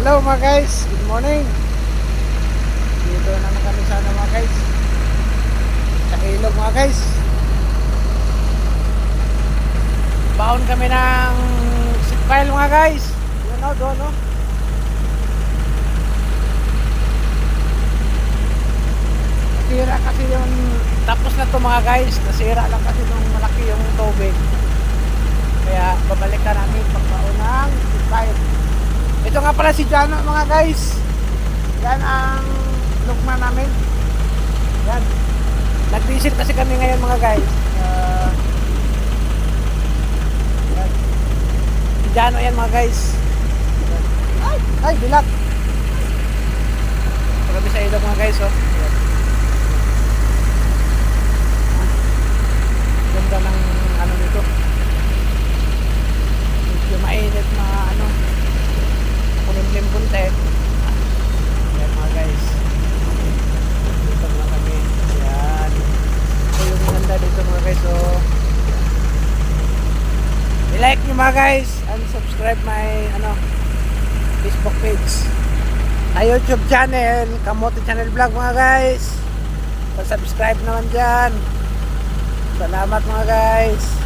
Hello mga guys, good morning. Dito naman kami sa mga guys, sa ilog mga guys. Baon kami ng sitpile mga guys. Yun o, doon o. Nasira kasi yung tapos na to mga guys. Nasira lang kasi nung malaki yung tubig. Kaya babalik na namin pagbaon ng sitpile. Ito nga pala si Jano mga guys. Yan ang lugma namin. Yan. Nag-diesel kasi kami ngayon mga guys. Yan. Si Jano yan mga guys. Yan. Ay, bilat. Ito kami sa ilog mga guys. Oh. Yan. Ganda ng ano nito. Medyo mainit na ano. Kulimlim bunte. Yan mga guys. Dito lang kami. Yan. Ito yung ganda dito mga guys. So, i-like nyo mga guys. And subscribe my Facebook page. Na YouTube channel. Kamote Channel Vlog mga guys. So, subscribe naman dyan. Salamat mga guys.